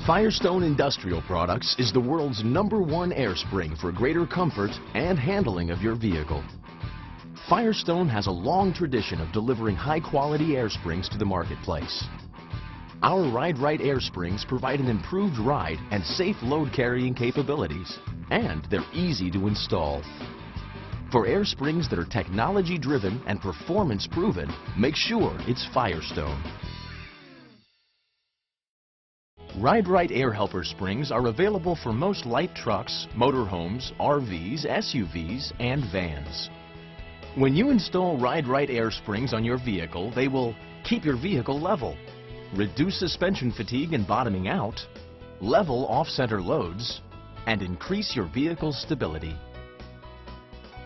Firestone Industrial Products is the world's #1 air spring for greater comfort and handling of your vehicle. Firestone has a long tradition of delivering high-quality air springs to the marketplace. Our Ride Right air springs provide an improved ride and safe load carrying capabilities, and they're easy to install. For air springs that are technology driven and performance proven, make sure it's Firestone. Ride Right air helper springs are available for most light trucks, motorhomes, RVs, SUVs, and vans. When you install Ride Right air springs on your vehicle, they will keep your vehicle level, reduce suspension fatigue and bottoming out, level off-center loads, and increase your vehicle's stability.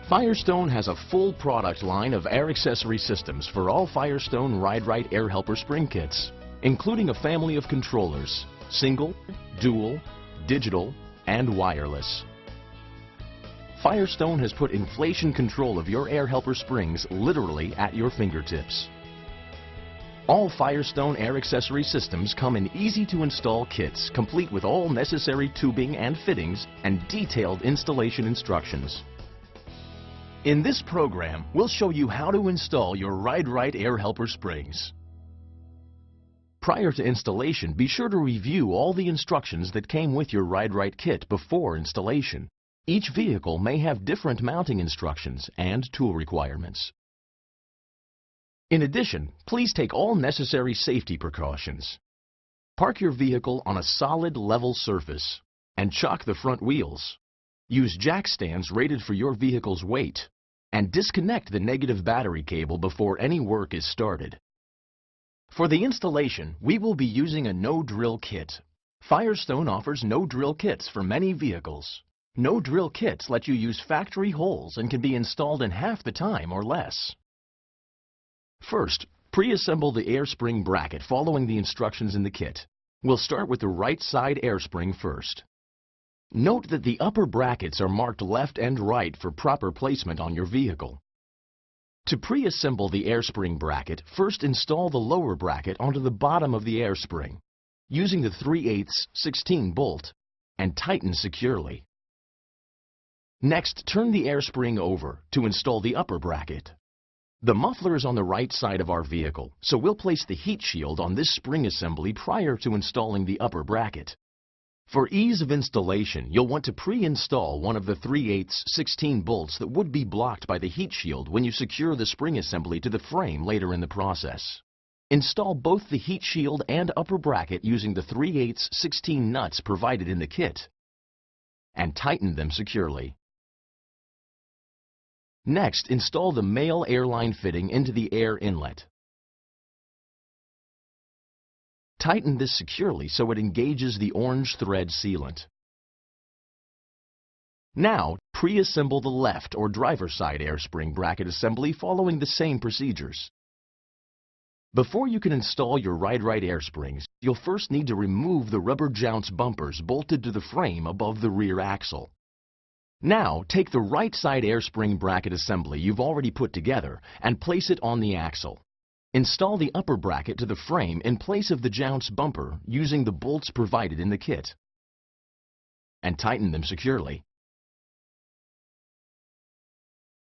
Firestone has a full product line of air accessory systems for all Firestone Ride Right air helper spring kits, including a family of controllers, single, dual, digital, and wireless. Firestone has put inflation control of your air helper springs literally at your fingertips. All Firestone air accessory systems come in easy-to-install kits, complete with all necessary tubing and fittings and detailed installation instructions. In this program, we'll show you how to install your Ride Right air helper springs. Prior to installation, be sure to review all the instructions that came with your Ride Right kit before installation. Each vehicle may have different mounting instructions and tool requirements. In addition, please take all necessary safety precautions. Park your vehicle on a solid, level surface and chock the front wheels. Use jack stands rated for your vehicle's weight, and disconnect the negative battery cable before any work is started. For the installation, we will be using a no-drill kit. Firestone offers no-drill kits for many vehicles. No-drill kits let you use factory holes and can be installed in half the time or less. First, pre-assemble the air spring bracket following the instructions in the kit. We'll start with the right side air spring first. Note that the upper brackets are marked left and right for proper placement on your vehicle. To pre-assemble the air spring bracket, first install the lower bracket onto the bottom of the air spring, using the 3/8 16 bolt, and tighten securely. Next, turn the air spring over to install the upper bracket. The muffler is on the right side of our vehicle, so we'll place the heat shield on this spring assembly prior to installing the upper bracket. For ease of installation, you'll want to pre-install one of the 3/8 16 bolts that would be blocked by the heat shield when you secure the spring assembly to the frame later in the process. Install both the heat shield and upper bracket using the 3/8 16 nuts provided in the kit, and tighten them securely. Next, install the male airline fitting into the air inlet. Tighten this securely so it engages the orange thread sealant. Now, pre-assemble the left or driver's side air spring bracket assembly following the same procedures. Before you can install your Ride Right air springs, you'll first need to remove the rubber jounce bumpers bolted to the frame above the rear axle. Now, take the right side air spring bracket assembly you've already put together and place it on the axle. Install the upper bracket to the frame in place of the jounce bumper using the bolts provided in the kit, and tighten them securely.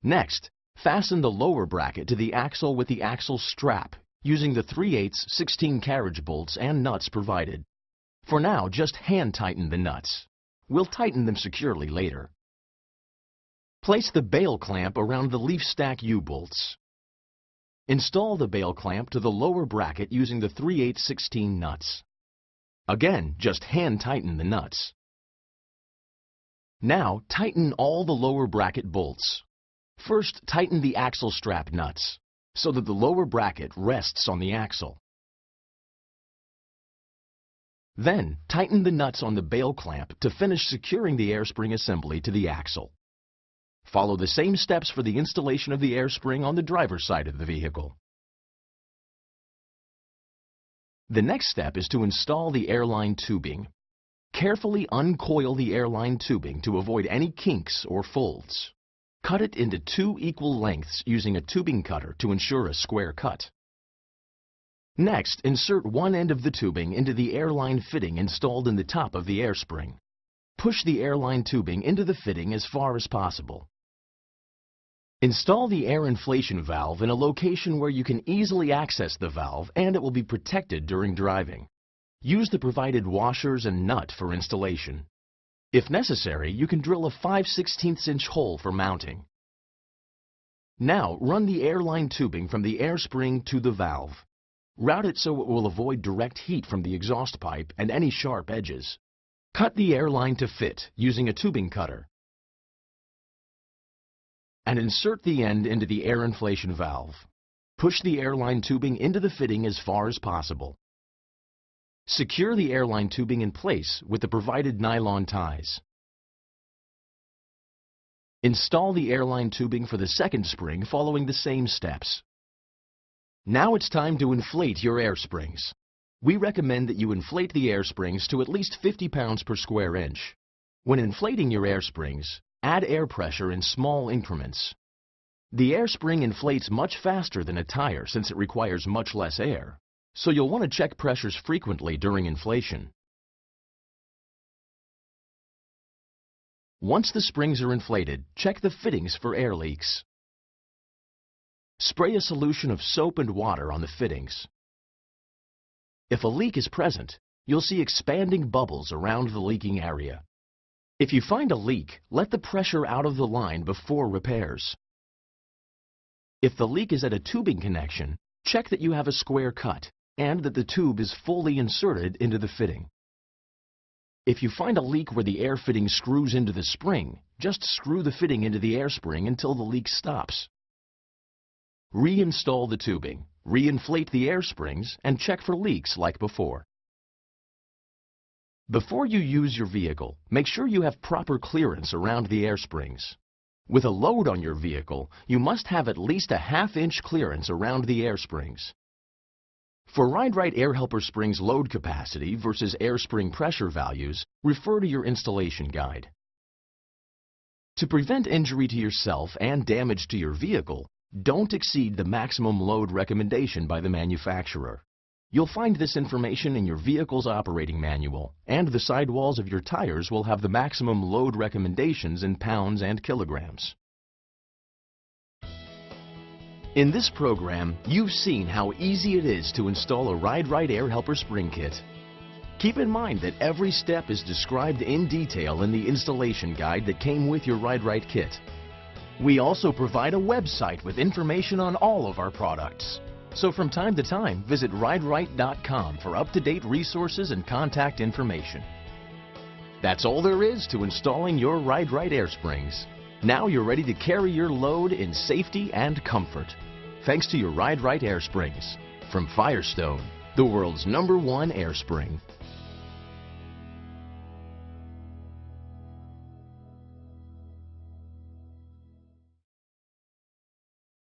Next, fasten the lower bracket to the axle with the axle strap using the 3/8 16 carriage bolts and nuts provided. For now, just hand tighten the nuts. We'll tighten them securely later. Place the bail clamp around the leaf stack U-bolts. Install the bail clamp to the lower bracket using the 3/8 16 nuts. Again, just hand tighten the nuts. Now, tighten all the lower bracket bolts. First, tighten the axle strap nuts so that the lower bracket rests on the axle. Then, tighten the nuts on the bail clamp to finish securing the air spring assembly to the axle. Follow the same steps for the installation of the air spring on the driver's side of the vehicle. The next step is to install the airline tubing. Carefully uncoil the airline tubing to avoid any kinks or folds. Cut it into 2 equal lengths using a tubing cutter to ensure a square cut. Next, insert one end of the tubing into the airline fitting installed in the top of the air spring. Push the airline tubing into the fitting as far as possible. Install the air inflation valve in a location where you can easily access the valve and it will be protected during driving. Use the provided washers and nut for installation. If necessary, you can drill a 5/16 inch hole for mounting. Now, run the airline tubing from the air spring to the valve. Route it so it will avoid direct heat from the exhaust pipe and any sharp edges. Cut the airline to fit using a tubing cutter. And insert the end into the air inflation valve. Push the airline tubing into the fitting as far as possible. Secure the airline tubing in place with the provided nylon ties. Install the airline tubing for the second spring following the same steps. Now it's time to inflate your air springs. We recommend that you inflate the air springs to at least 50 pounds per square inch. When inflating your air springs, add air pressure in small increments. The air spring inflates much faster than a tire since it requires much less air, so you'll want to check pressures frequently during inflation. Once the springs are inflated, check the fittings for air leaks. Spray a solution of soap and water on the fittings. If a leak is present, you'll see expanding bubbles around the leaking area. If you find a leak, let the pressure out of the line before repairs. If the leak is at a tubing connection, check that you have a square cut and that the tube is fully inserted into the fitting. If you find a leak where the air fitting screws into the spring, just screw the fitting into the air spring until the leak stops. Reinstall the tubing, reinflate the air springs, and check for leaks like before. Before you use your vehicle, make sure you have proper clearance around the air springs. With a load on your vehicle, you must have at least a ½ inch clearance around the air springs. For Ride-Right Air Helper Springs load capacity versus air spring pressure values, refer to your installation guide. To prevent injury to yourself and damage to your vehicle, don't exceed the maximum load recommendation by the manufacturer. You'll find this information in your vehicle's operating manual, and the sidewalls of your tires will have the maximum load recommendations in pounds and kilograms. In this program, you've seen how easy it is to install a Ride-Right Air Helper Spring Kit. Keep in mind that every step is described in detail in the installation guide that came with your Ride-Right kit. We also provide a website with information on all of our products. So from time to time, visit rideright.com for up-to-date resources and contact information. That's all there is to installing your Ride-Right air springs. Now you're ready to carry your load in safety and comfort. Thanks to your Ride-Right air springs. From Firestone, the world's #1 air spring.